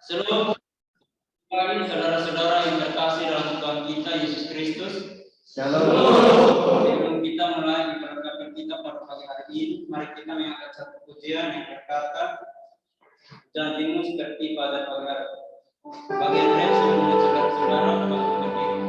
Seluruh kali saudara-saudara yang terkasih dalam Tuhan kita Yesus Kristus. Shalom. Sebelum kita mulai ibadah kafir kita pada pagi hari ini, mari kita mengangkat satu pujian yang berkata, janjimu seperti pada pagi hari. Bagian lain sebelum saudara-saudara bangkit berdiri.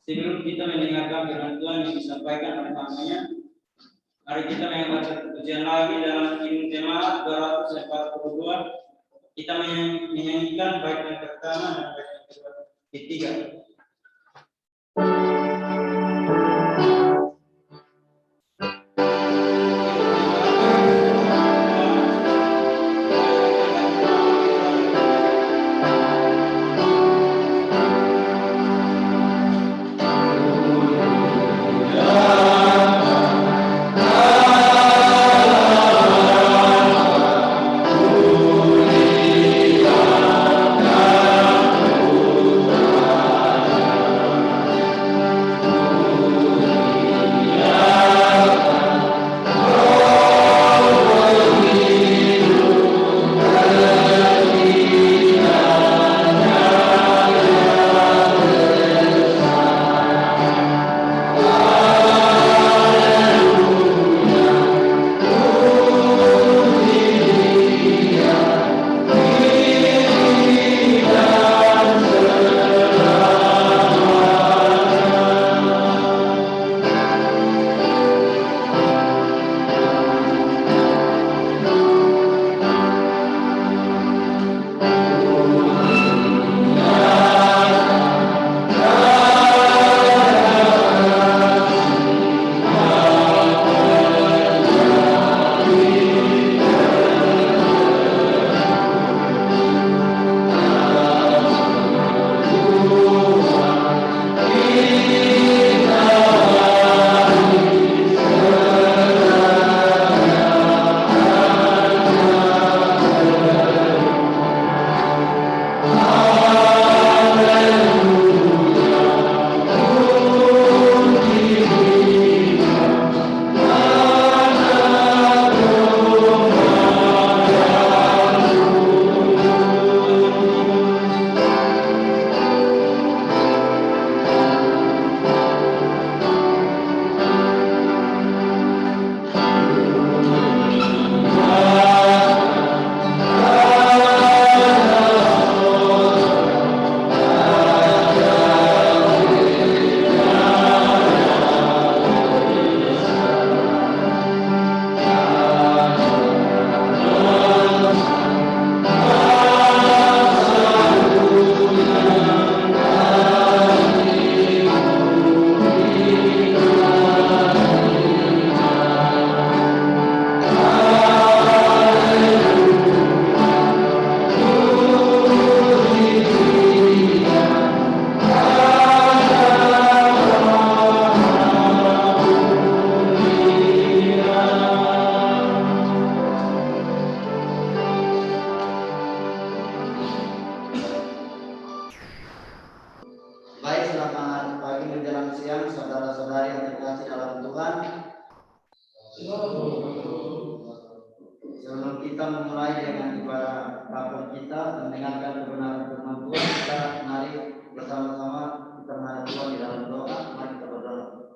Sebelum kita mendengarkan firman Tuhan yang disampaikan oleh hamba-Nya, mari kita mengangkat satu pujian lagi dalam himne jemaat 242. Kita menyanyikan bait yang pertama dan bait yang ketiga. jemaat pagi menjelang siang, saudara-saudari yang terkasih dalam Tuhan. Sebelum kita memulai dengan ibadah bapa kita, mendengarkan kebenaran firman Tuhan, kita mari bersama-sama kita menghadap Tuhan di dalam doa. Mari kita berdoa.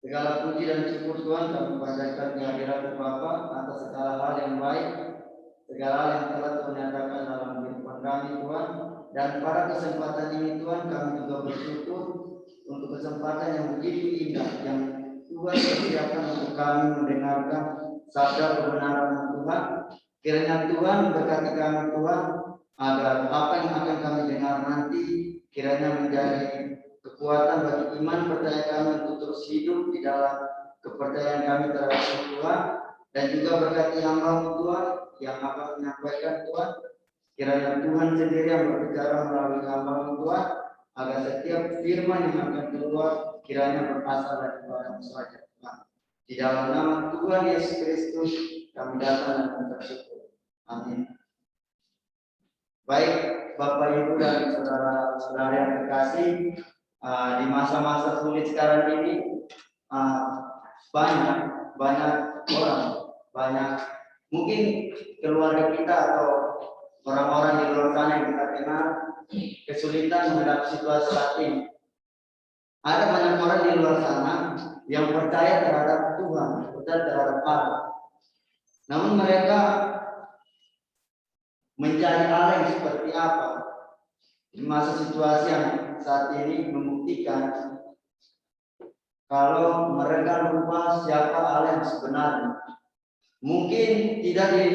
Segala puji dan syukur Tuhan kami panjatkan kehadiran Bapa atas segala hal yang baik, segala hal yang telah Tuhan nyatakan dalam kehidupan kami Tuhan. Dan pada kesempatan ini Tuhan kami juga bersyukur untuk kesempatan yang begitu indah yang Tuhan sediakan untuk kami mendengarkan sabda kebenaran Tuhan. Kiranya Tuhan berkati kami Tuhan, agar apa yang akan kami dengar nanti kiranya menjadi kekuatan bagi iman percaya kami untuk terus hidup di dalam kepercayaan kami terhadap Tuhan. Dan juga berkati hamba Tuhan yang akan menyampaikan Tuhan. Kiranya Tuhan sendiri yang berbicara melalui hamba Tuhan, agar setiap firman yang akan keluar kiranya berasal dari Tuhan saja Tuhan. Di dalam nama Tuhan Yesus Kristus kami datang dan bersyukur. Amin. Baik Bapak Ibu dan saudara-saudara yang terkasih, di masa-masa sulit sekarang ini banyak orang, mungkin keluarga kita atau orang-orang di luar sana yang kita kenal kesulitan menghadapi situasi saat ini. Ada banyak orang di luar sana yang percaya terhadap Tuhan, percaya terhadap Allah. Namun mereka mencari Allah yang seperti apa? Di masa situasi yang saat ini membuktikan kalau mereka lupa siapa Allah yang sebenarnya. Mungkin tidak di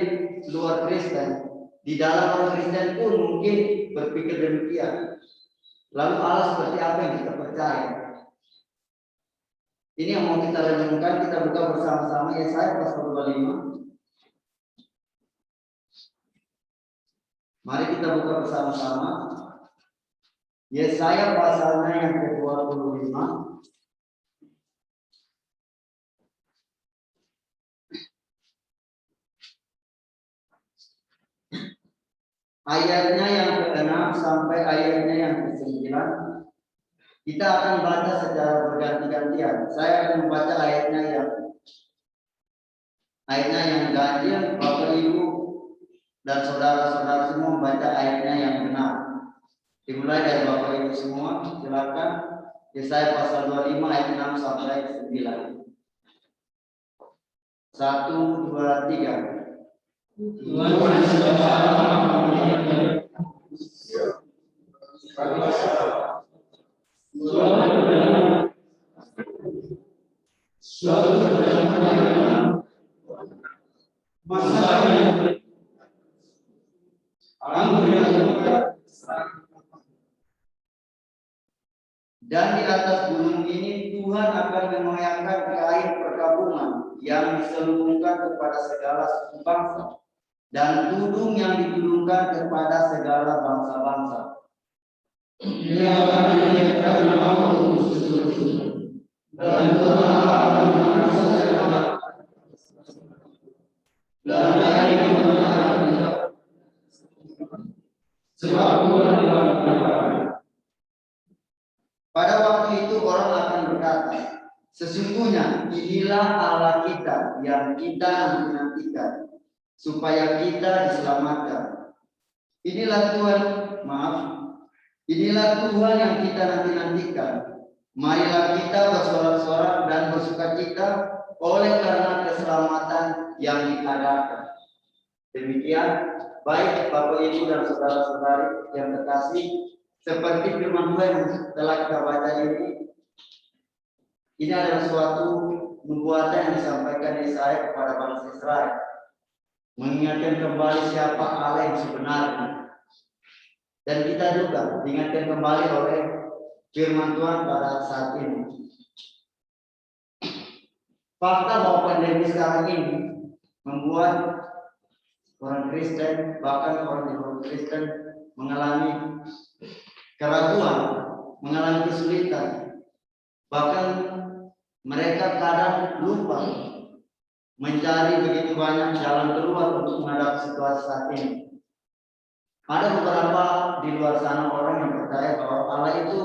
luar Kristen, di dalam orang Kristen pun mungkin berpikir demikian. Lalu Allah seperti apa yang kita percaya? Ini yang mau kita renungkan. Kita buka bersama-sama Yesaya pasal 25. Mari kita buka bersama-sama Yesaya pasalnya yang ke-25. Ayatnya yang ke-6 sampai ayatnya yang ke-9. Kita akan baca secara berganti-gantian. Saya akan membaca ayatnya yang ganjil. Bapak Ibu dan saudara-saudara semua membaca ayatnya yang benar. Dimulai dari Bapak Ibu semua, silakan. Yesaya pasal 25 ayat 6 sampai 9. 1, 2, 3. Dan di atas gunung ini Tuhan akan memayangkan kain perkabungan yang diselubungkan kepada segala suku bangsa, dan tudung yang ditudungkan kepada segala bangsa-bangsa. Dia akan menyediakan nama untuk seluruh, dan Tuhan akan merasa segala, dan air itu akan sebab Tuhan telah berkata. Pada waktu itu orang akan berkata, sesungguhnya inilah Allah kita yang kita nantikan, supaya kita diselamatkan. Inilah Tuhan yang kita nantikan. Marilah kita bersorak-sorak dan bersukacita oleh karena keselamatan yang diadakan. Demikian, baik Bapak Ibu dan saudara-saudari yang terkasih, seperti firman Tuhan yang telah kita baca ini adalah suatu nubuatan yang disampaikan Yesaya kepada bangsa Israel, mengingatkan kembali siapa Allah yang sebenarnya. Dan kita juga diingatkan kembali oleh firman Tuhan pada saat ini. Fakta bahwa pandemi sekarang ini membuat orang Kristen, bahkan orang di luar Kristen, mengalami keraguan, mengalami kesulitan. Bahkan mereka kadang lupa mencari begitu banyak jalan keluar untuk menghadapi situasi saat ini. Ada beberapa di luar sana orang yang percaya bahwa Allah itu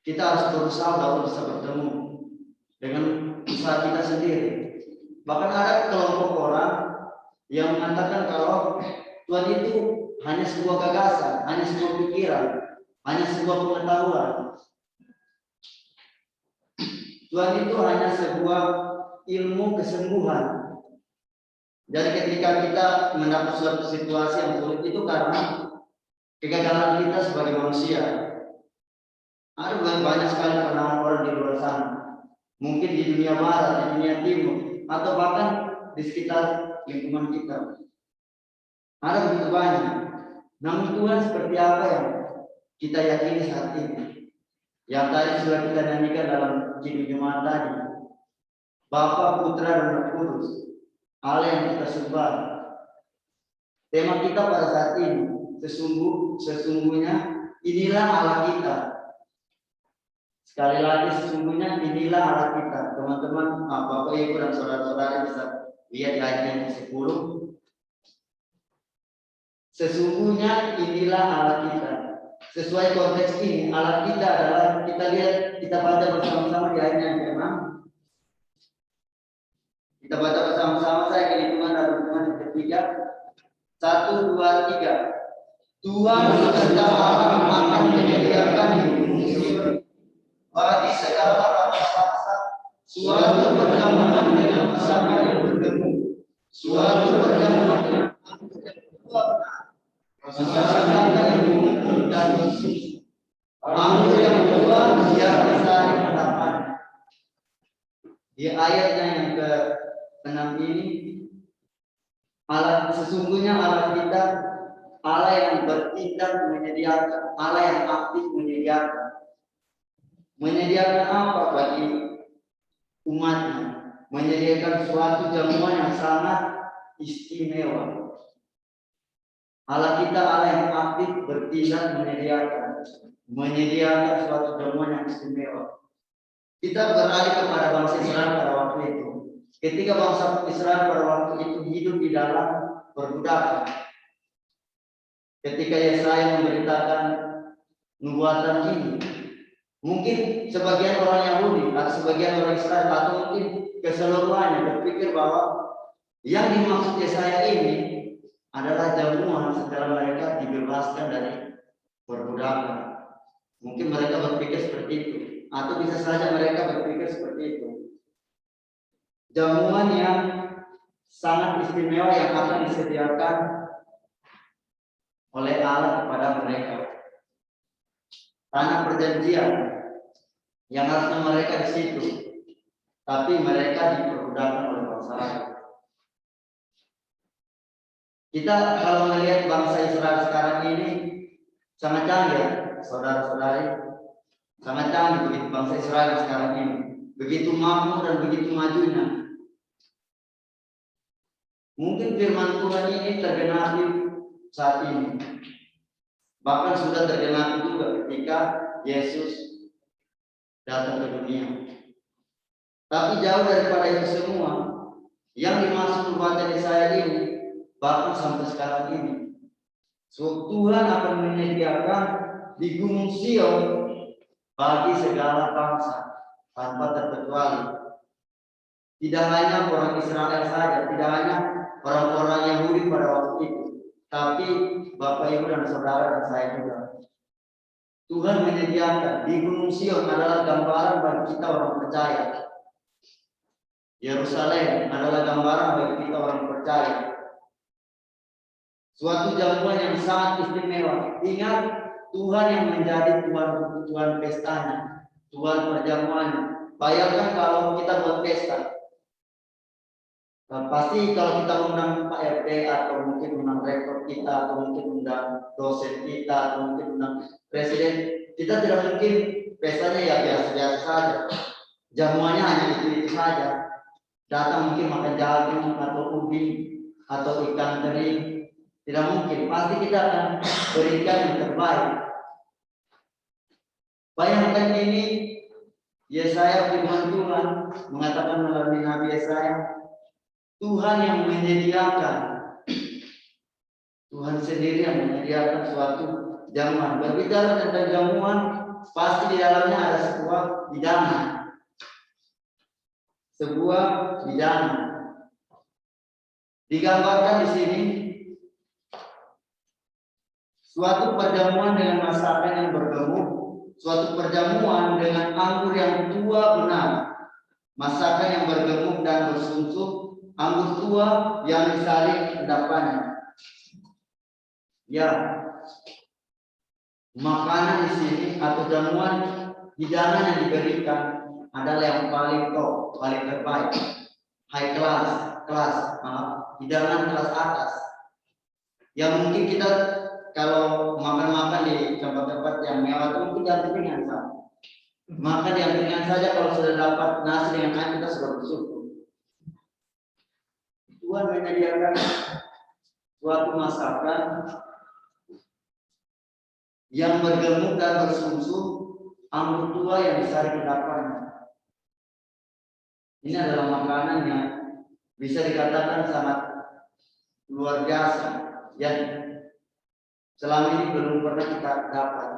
kita harus berusaha baru bisa bertemu dengan usaha kita sendiri. Bahkan ada kelompok orang yang mengatakan kalau Tuhan itu hanya sebuah gagasan, hanya sebuah pikiran, hanya sebuah pengetahuan. Tuhan itu hanya sebuah ilmu kesembuhan. Jadi ketika kita mendapat suatu situasi yang sulit itu karena kegagalan kita sebagai manusia. Ada banyak sekali pandangan orang di luar sana. Mungkin di dunia barat, di dunia timur, atau bahkan di sekitar lingkungan kita. Ada begitu banyak. Namun Tuhan seperti apa yang kita yakini saat ini? Yang tadi sudah kita nyanyikan dalam Kidung Jumat tadi. Bapa, Putra, dan Roh Kudus. Allah yang kita sembah. Tema kita pada saat ini, sesungguhnya inilah Allah kita. Sekali lagi sesungguhnya inilah Allah kita. Teman-teman, Bapak Ibu dan saudara-saudara bisa lihat di ayat yang ke-10. Sesungguhnya inilah Allah kita. Sesuai konteks ini, Allah kita adalah, kita lihat, kita baca bersama-sama di ayat yang ke-6. Kita baca bersama-sama, saya akan hitungan dalam hitungan yang ketiga. 1, 2, 3. Tuhan beserta Allah akan menyediakan di bumi bagi segala bangsa, suatu perjamuan dengan pasangan yang bertemu, suatu perjamuan dengan pasangan yang mengumpul dan Yesus. Anggur yang tua biar bersari harapan. Di ayatnya yang ke-6 ini, Allah sesungguhnya Allah kita, Allah yang bertindak menyediakan, Allah yang aktif menyediakan. Menyediakan apa bagi umatnya? Menyediakan suatu jamuan yang sangat istimewa. Allah kita Allah yang aktif bertindak menyediakan suatu jamuan yang istimewa. Kita beralih kepada bangsa Israel pada waktu itu. Ketika bangsa Israel pada waktu itu hidup di dalam perbudakan. Ketika Yesaya memberitakan nubuatan ini, mungkin sebagian orang Yahudi atau sebagian orang Israel atau mungkin keseluruhannya berpikir bahwa yang dimaksud Yesaya ini adalah jamuan setelah mereka dibebaskan dari perbudakan. Mungkin mereka berpikir seperti itu, atau bisa saja mereka berpikir seperti itu. Jamuan yang sangat istimewa yang akan disediakan oleh Allah kepada mereka. Tanah perjanjian yang harusnya mereka di situ, tapi mereka diperbudakan oleh bangsa lain. Kita kalau melihat bangsa Israel sekarang ini sangat canggih, saudara-saudari, sangat canggih begitu bangsa Israel sekarang ini, begitu makmur dan begitu majunya. Mungkin firman Tuhan ini tergenapi saat ini. Bahkan sudah tergenapi juga ketika Yesus datang ke dunia. Tapi jauh daripada itu semua, yang dimaksud nubuatan Yesaya ini, bahkan sampai sekarang ini, Tuhan akan menyediakan di Gunung Sion bagi segala bangsa tanpa terkecuali. Tidak hanya orang Israel saja, tidak hanya orang-orang Yahudi pada waktu itu, tapi Bapak Ibu dan Saudara dan saya juga. Tuhan menyediakan di Gunung Sion adalah gambaran bagi kita orang percaya. Yerusalem adalah gambaran bagi kita orang percaya. Suatu jamuan yang sangat istimewa. Ingat, Tuhan yang menjadi Tuhan pestanya, Tuhan perjamuannya. Bayangkan kalau kita buat pesta. Pasti kalau kita undang Pak RT atau mungkin undang rektor kita atau mungkin undang dosen kita atau mungkin undang presiden, kita tidak mungkin pestanya ya biasa-biasa saja. Jamuannya hanya itu saja. Datang mungkin makan jagung atau ubi atau ikan teri, tidak mungkin. Pasti kita akan berikan yang terbaik. Bayangkan ini, Yesaya firman Tuhan mengatakan melalui Nabi Yesaya, Tuhan yang menyediakan Tuhan sendiri yang menyediakan suatu jamuan. Berbicara tentang jamuan, pasti di dalamnya ada sebuah hidangan. Sebuah hidangan. Digambarkan di sini suatu perjamuan dengan masakan yang bergemuk, suatu perjamuan dengan anggur yang tua benar, masakan yang bergemuk dan bersunsuk, anggur tua yang disaring endapannya. Ya, makanan di sini atau jamuan hidangan yang diberikan adalah yang paling top, paling terbaik, high class, hidangan kelas atas. Yang mungkin kita kalau makan-makan di tempat-tempat yang mewah itu mungkin yang ringan saja. Makan yang ringan saja kalau sudah dapat nasi dengan ayam kita sudah bersyukur. Tuhan menyediakan suatu masakan yang bergemuk dan bersunsuk, anggur tua yang disaring endapannya. Ini adalah makanan yang bisa dikatakan sangat luar biasa yang selama ini belum pernah kita dapat.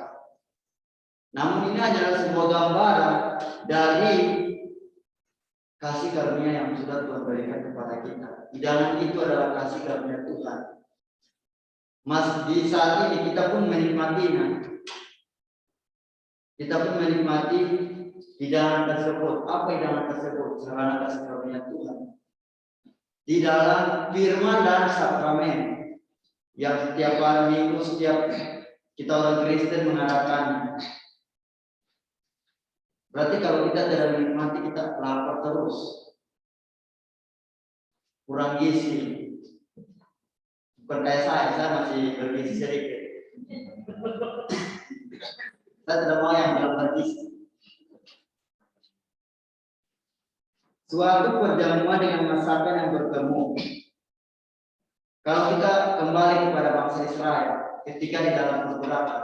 Namun ini adalah sebuah gambaran dari kasih karunia yang sudah Tuhan berikan kepada kita. Hidangan itu adalah kasih karunia Tuhan. Mas di saat ini kita pun menikmatinya. Kita pun menikmati hidangan tersebut. Apa hidangan tersebut? Sarana kasih karunia Tuhan. Di dalam firman dan sakramen yang setiap hari Minggu, setiap kita orang Kristen mengadakannya. Berarti kalau kita tidak menikmati, kita lapar terus, kurang gizi. Bukan kayak saya masih bergizi sedikit. Saya tidak mau yang belum bergizi. Suatu perjamuan dengan masakan yang bertemu. Kalau kita kembali kepada bangsa Israel, ketika di dalam perbudakan,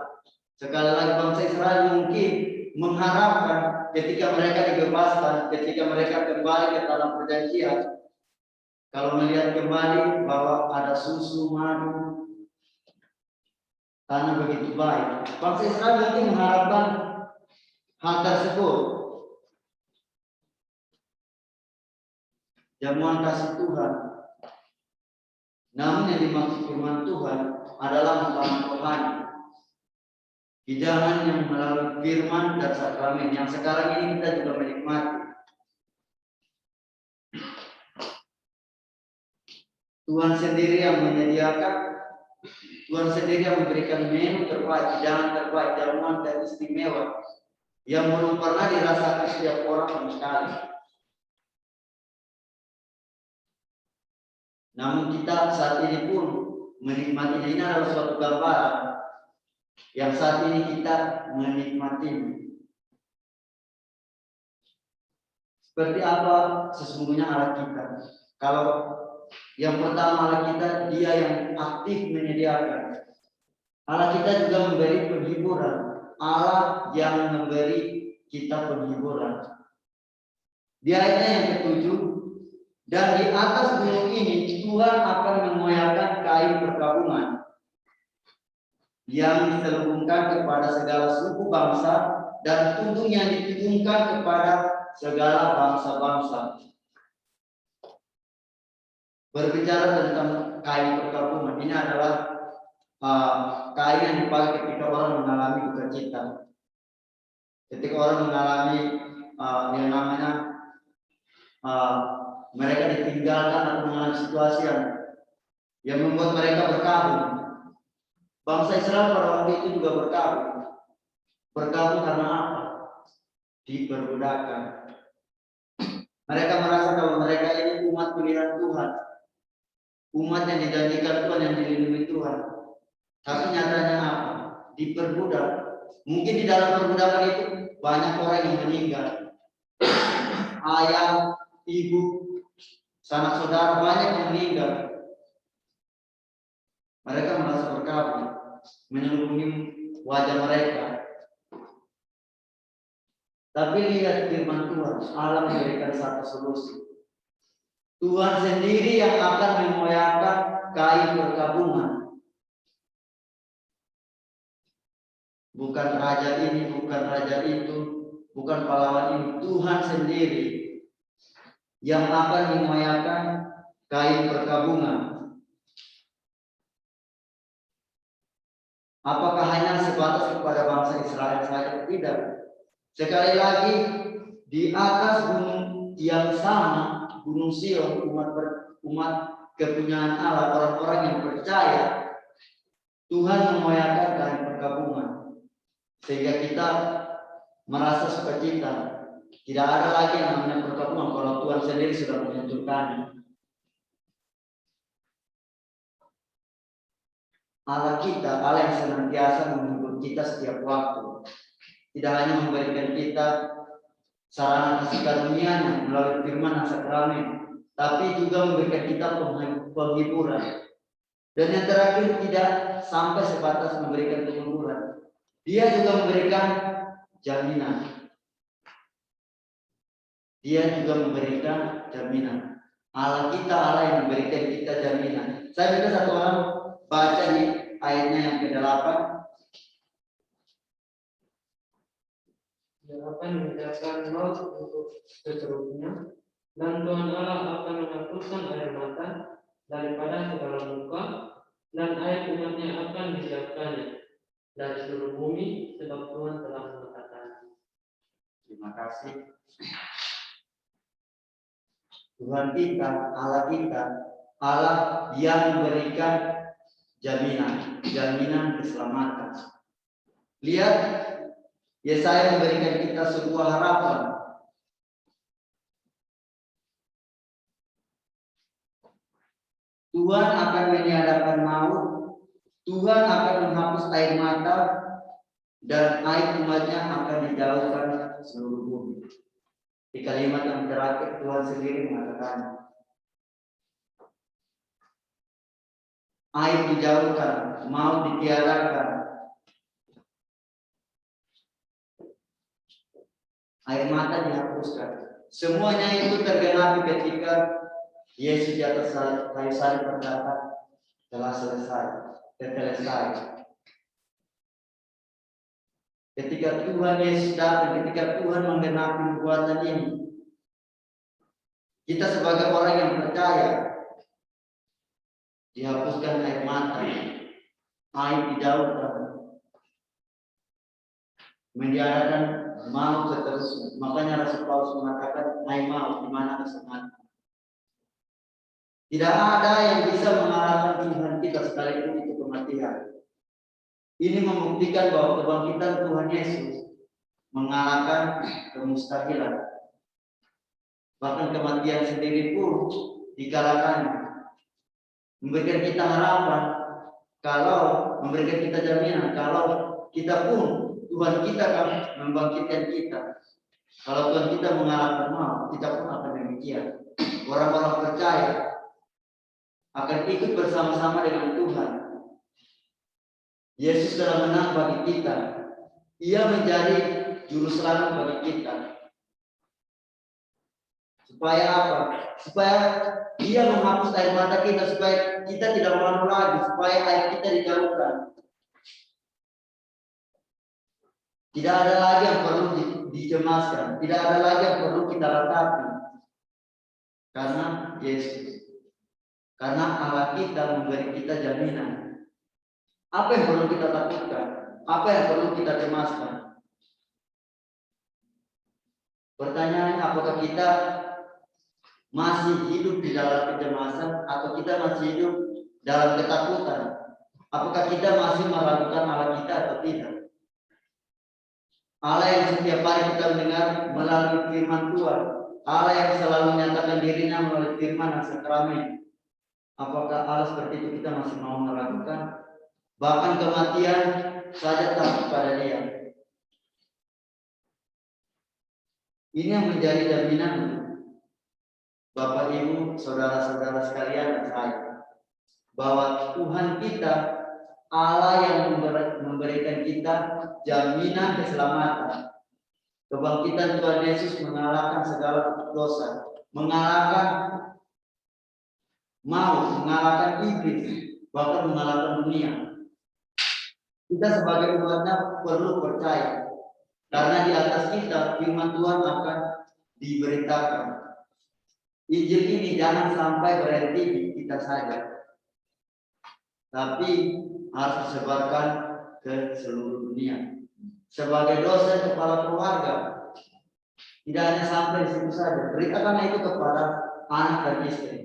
sekali lagi bangsa Israel mungkin mengharapkan ketika mereka dibebaskan, ketika mereka kembali ke tanah perjanjian, kalau melihat kembali bahwa ada susu, madu, tanah begitu baik, bangsa Israel mungkin mengharapkan hal tersebut. Jamuan kasih Tuhan. Namun yang dimaksud firman Tuhan adalah makanan rohani. Hidangan yang melalui firman dan sakramen yang sekarang ini kita juga menikmati. Tuhan sendiri yang menyediakan, Tuhan sendiri yang memberikan menu terbaik, hidangan terbaik, jamuan teristimewa yang belum pernah dirasakan setiap orang sama sekali. Namun kita saat ini pun menikmatinya. Ini adalah suatu gambaran yang saat ini kita menikmatinya. Seperti apa sesungguhnya Allah kita? Kalau yang pertama Allah kita, Dia yang aktif menyediakan. Allah kita juga memberi penghiburan. Allah yang memberi kita penghiburan. Di ayatnya yang ketujuh, dan di atas gunung ini Tuhan akan mengoyakkan kain perkabungan yang diselubungkan kepada segala suku bangsa dan tudung yang ditudungkan kepada segala bangsa-bangsa. Berbicara tentang kain perkabungan, ini adalah kain yang dipakai ketika orang mengalami duka cita. Ketika orang mengalami yang namanya mereka ditinggalkan atau mengalami situasi yang membuat mereka berkabung. Bangsa Israel pada waktu itu juga berkabung. Berkabung karena apa? Diperbudakan. Mereka merasa kalau mereka ini umat pilihan Tuhan, umat yang dijanjikan Tuhan, yang dilindungi Tuhan. Tapi nyatanya apa? Diperbudak. Mungkin di dalam perbudakan itu banyak orang yang meninggal. Ayah, ibu, sanak saudara banyak yang meninggal. Mereka merasa berkabung, menyelubungi wajah mereka. Tapi lihat firman Tuhan, Allah memberikan satu solusi. Tuhan sendiri yang akan mengoyakkan kain perkabungan bukan raja ini, bukan raja itu, bukan pahlawan ini, Tuhan sendiri yang akan mengoyakkan kain perkabungan. Apakah hanya sebatas kepada bangsa Israel saja? Tidak. Sekali lagi, di atas gunung yang sama, Gunung Sion, umat kepunyaan Allah, orang-orang yang percaya, Tuhan mengoyakkan kain perkabungan. Sehingga kita merasa sukacita. Tidak ada lagi yang namanya perkabungan kalau Tuhan sendiri sudah menentukan. Allah kita, Allah yang senantiasa menghibur kita setiap waktu. Tidak hanya memberikan kita sarana kasih karunia-Nya melalui firman dan sakramen, tapi juga memberikan kita penghiburan. Dan yang terakhir, tidak sampai sebatas memberikan penghiburan. Dia juga memberikan jaminan. Dia juga memberikan jaminan. Allah kita, Allah yang memberikan kita jaminan. Saya minta satu orang baca di ayatnya yang ke-8. Dia akan menjadikan laut untuk seterusnya, dan Tuhan Allah akan menghapuskan air mata daripada segala muka, dan air umatnya akan disiapkannya dari seluruh bumi, sebab Tuhan telah mengatakan. Terima kasih. Tuhan kita, Allah yang memberikan jaminan keselamatan. Lihat, Yesaya memberikan kita sebuah harapan. Tuhan akan meniadakan maut, Tuhan akan menghapus air mata, dan air umatnya akan dijauhkan seluruh bumi. Di kalimat yang terakhir Tuhan sendiri mengatakan, air dijauhkan, maut ditiadakan, air mata dihapuskan. Semuanya itu tergenapi ketika Yesus di atas kayu salib berkata, telah selesai. Ketika Tuhan Yesus datang, ketika Tuhan menggenapi nubuatan ini, kita sebagai orang yang percaya, dihapuskan air mata, air dijauhkan, menjadikan maut seterusnya. Makanya Rasul Paulus mengatakan, hai maut, di mana kesenangan? Tidak ada yang bisa mengalahkan Tuhan kita sekalipun itu kematian. Ini membuktikan bahwa kebangkitan Tuhan Yesus mengalahkan kemustahilan. Bahkan kematian sendiri pun dikalahkan. Memberikan kita harapan, kalau memberikan kita jaminan, kalau kita pun Tuhan kita akan membangkitkan kita. Kalau Tuhan kita mengalahkan maut, kita pun akan demikian. Orang-orang percaya akan ikut bersama-sama dengan Tuhan. Yesus telah menang bagi kita. Ia menjadi juru selamat bagi kita. Supaya apa? Supaya Dia menghapus air mata kita, supaya kita tidak malu lagi, supaya air kita dijauhkan. Tidak ada lagi yang perlu dicemaskan, tidak ada lagi yang perlu kita ratapi. Karena Yesus. Karena Allah kita memberi kita jaminan. Apa yang perlu kita takutkan? Apa yang perlu kita cemaskan? Pertanyaannya, apakah kita masih hidup di dalam kecemasan atau kita masih hidup dalam ketakutan? Apakah kita masih meragukan Allah kita atau tidak? Allah yang setiap hari kita mendengar melalui firman Tuhan, Allah yang selalu menyatakan dirinya melalui firman dan sakramen. Apakah Allah seperti itu kita masih mau meragukan? Bahkan kematian saja takut pada Dia. Ini yang menjadi jaminan Bapak Ibu, saudara-saudara sekalian dan saya, bahwa Tuhan kita, Allah yang memberikan kita jaminan keselamatan. Kebangkitan Tuhan Yesus mengalahkan segala dosa, mengalahkan maut, mengalahkan iblis, bahkan mengalahkan dunia. Kita sebagai umatnya perlu percaya. Karena di atas kita firman Tuhan akan diberitakan. Injil ini jangan sampai berhenti di kita saja, tapi harus disebarkan ke seluruh dunia. Sebagai dosen kepala keluarga, tidak hanya sampai di situ saja. Beritakan itu kepada anak dan istri,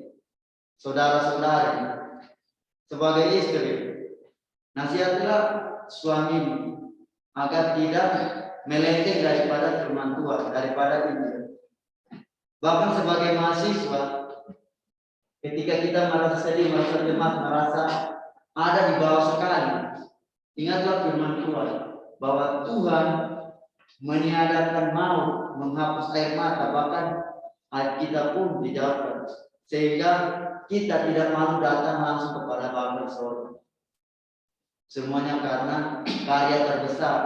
saudara-saudari. Sebagai istri, nasihatilah suamimu agar tidak melenceng daripada firman Tuhan, daripada Injil. Bahkan sebagai mahasiswa, ketika kita merasa sedih, merasa cemas, merasa ada di bawah sekali, ingatlah firman Tuhan bahwa Tuhan meniadakan maut, menghapus air mata, bahkan kita pun dijauhkan, sehingga kita tidak malu datang langsung kepada Bapa Surga. Semuanya karena karya terbesar,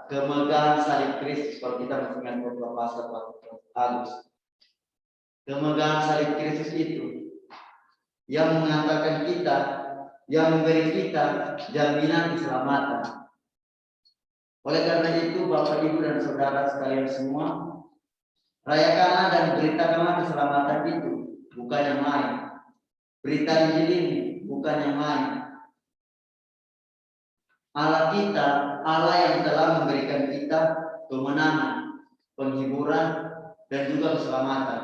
kemegahan salib Kristus. Kalau kita mengingat beberapa pasal Agus, kemegahan salib Kristus itu yang mengatakan kita, yang memberi kita jaminan keselamatan. Oleh karena itu, Bapak, Ibu, dan saudara sekalian semua, rayakanlah dan beritakanlah keselamatan itu, bukan yang lain. Berita Injil ini bukan yang lain. Allah kita, Allah yang telah memberikan kita kemenangan, penghiburan, dan juga keselamatan.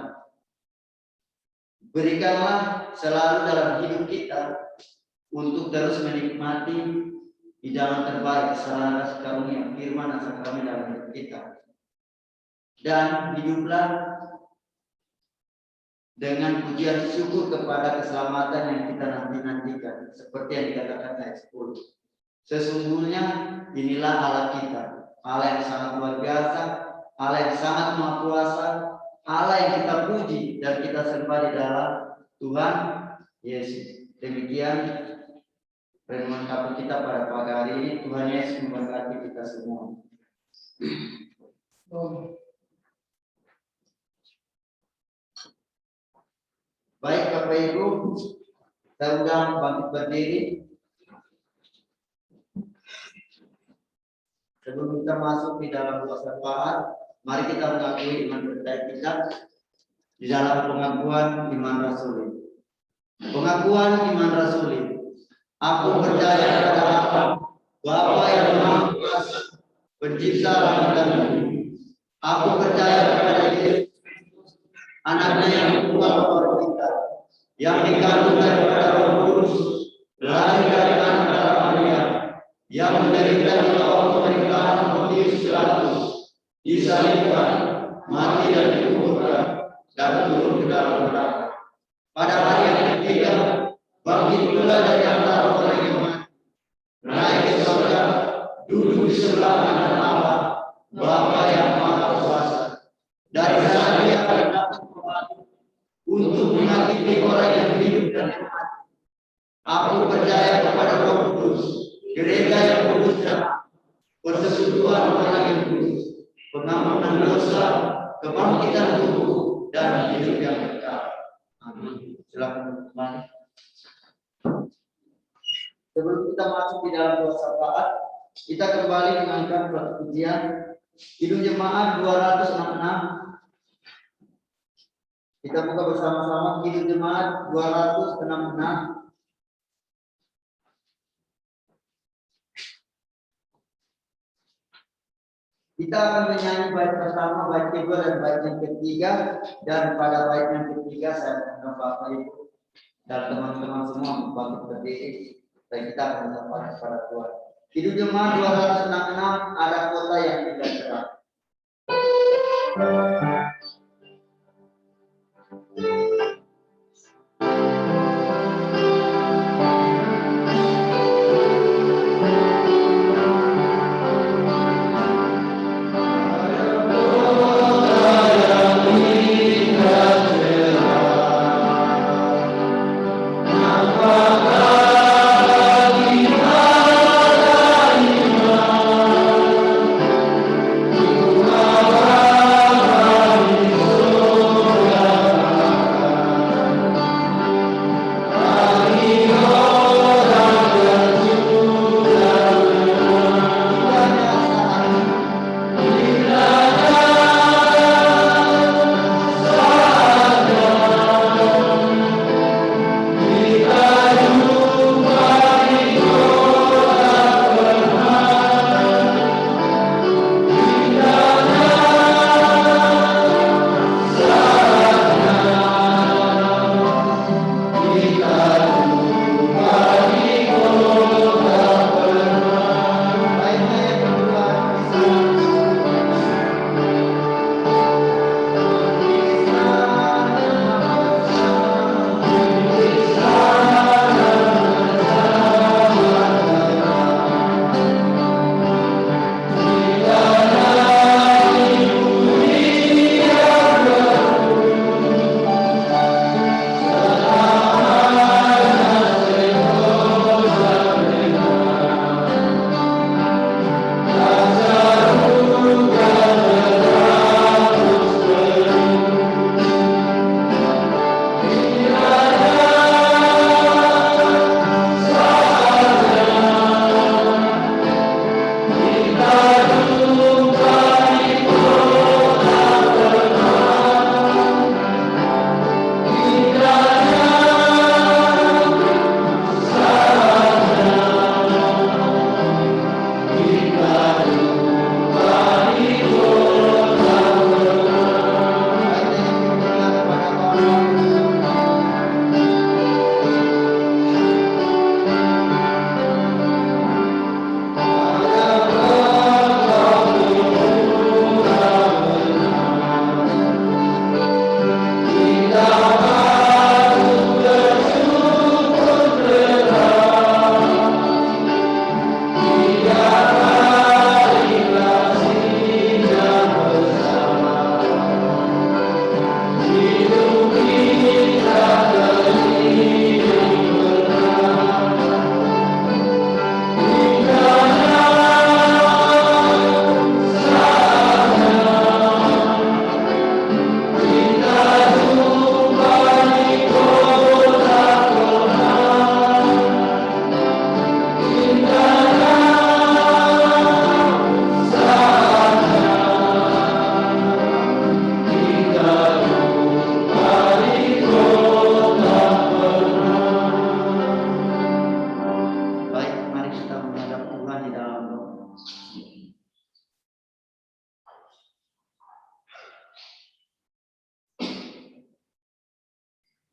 Berikanlah selalu dalam hidup kita untuk terus menikmati hidangan terbaik sarana kasih karunia firman dan sakramen dalam hidup kita. Dan hiduplah dengan pujian syukur kepada keselamatan yang kita nantikan, seperti yang dikatakan ayat 10. Sesungguhnya inilah Allah kita, Allah yang sangat luar biasa, Allah yang sangat maha kuasa, Allah yang kita puji dan kita sembah di dalam Tuhan Yesus. Demikian renungan kapal kita pada pagi hari ini. Tuhan Yesus memberkati kita semua. Baik Bapak Ibu, saya undang bangkit berdiri. Sebelum kita masuk di dalam doa syafaat, mari kita mengakui iman percaya kita di dalam pengakuan iman rasuli. Pengakuan iman rasuli. Aku percaya kepada Allah, Bapa yang Maha Kuasa, Pencipta langit dan bumi. Aku percaya kepada Yesus, Anaknya yang Tuhan Bapa kita, yang dikandung daripada Roh Kudus, lahir dari anak darah Maria, yang menderita di bawah pemerintahan Pontius Pilatus, disalibkan, mati dan dikuburkan, dan turun ke dalam neraka. Pada hari yang ketiga, bangkit pula dari antara orang yang mati, naik ke surga, duduk di sebelah kanan Allah, Bapa yang Maha Kuasa. Dari sana Dia akan datang kembali untuk menghakimi orang yang hidup dan yang mati. Aku percaya kepada Roh Kudus, gereja yang kudus dan persekutuan orang yang kudus, pengampunan dosa, kebangkitan tubuh, dan hidup yang kekal. Amin. Silakan kembali. Sebelum kita masuk di dalam doa syafaat, kita kembali mengangkat suatu pujian Kidung Jemaat 266. Kita buka bersama-sama Kidung Jemaat 266. Kita akan menyanyi bait pertama, bait kedua, dan bait yang ketiga. Dan pada bait yang ketiga saya akan Bapak Ibu dan teman-teman semua bangkit berdiri dan kita akan menyampaikan kepada Tuhan. Kidung Jemaat 266, ada kota yang tidak cerah. Amin.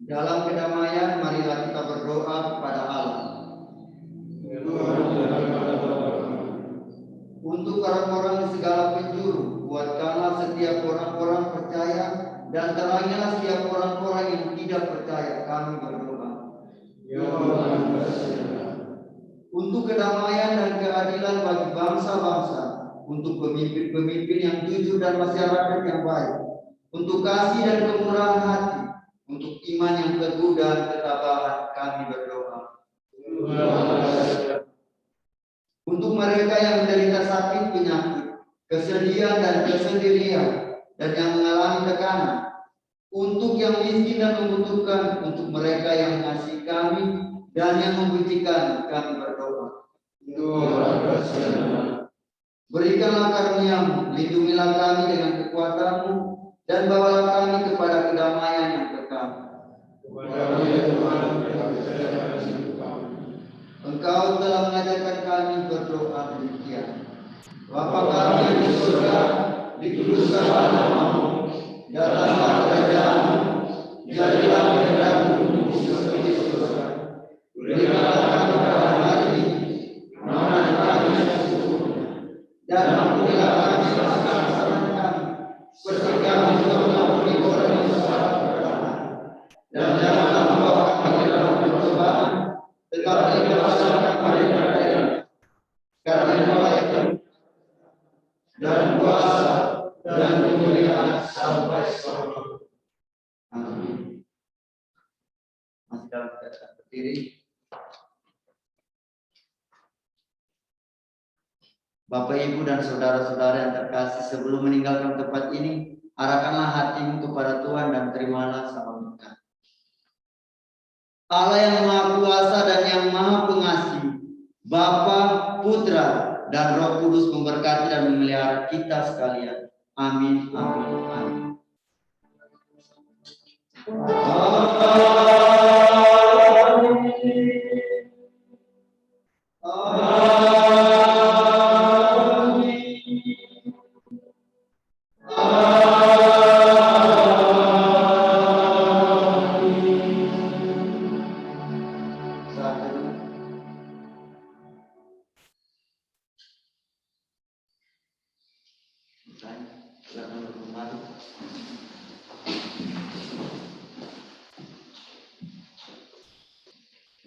Dalam kedamaian, marilah kita berdoa kepada Allah. Untuk orang-orang di segala penjuru, kuatkanlah setiap orang-orang percaya dan terangilah setiap orang-orang yang tidak percaya. Kami berdoa. Untuk kedamaian dan keadilan bagi bangsa-bangsa, untuk pemimpin-pemimpin yang jujur dan masyarakat yang baik, untuk kasih dan kemurahan hati, untuk iman yang teguh dan ketabahan, kami berdoa. Untuk mereka yang menderita sakit penyakit, kesedihan dan kesendirian, dan yang mengalami tekanan, untuk yang miskin dan membutuhkan, untuk mereka yang mengasihi kami dan yang membenci kami berdoa. Berikanlah karunia-Mu, lindungilah kami dengan kekuatan-Mu, dan bawalah kami kepada kedamaian yang kekal. Engkau telah mengajarkan kami berdoa demikian. Bapa kami yang di surga, dikuduskanlah nama-Mu, datanglah kerajaan-Mu, jadilah kehendak-Mu seperti di surga. Berikanlah kami pada hari ini makanan kami yang secukupnya, dan ampunilah kami kesalahan kami, seperti kami juga mengampuni orang yang salah kepada kami. Dan janganlah membawa kami ke dalam pencobaan, tetapi bebaskanlah kami dari yang jahat. Karena Engkau yang dan kuasa dan kemuliaan sampai selamanya. Amin. Masih dalam keadaan berdiri. Bapak, Ibu, dan saudara-saudara yang terkasih, sebelum meninggalkan tempat ini, arahkanlah hatimu kepada Tuhan dan terimalah salam berkat. Allah yang Maha Kuasa dan yang Maha Pengasih, Bapa, Putra, dan Roh Kudus memberkati dan memelihara kita sekalian. Amin, amin, amin.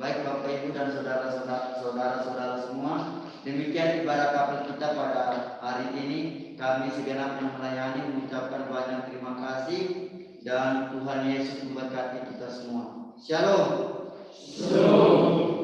Baik Bapak, Ibu, dan saudara-saudara semua, demikian ibadah kapel kita pada hari ini. Kami segenap yang melayani mengucapkan banyak terima kasih, dan Tuhan Yesus memberkati kita semua. Shalom. Shalom.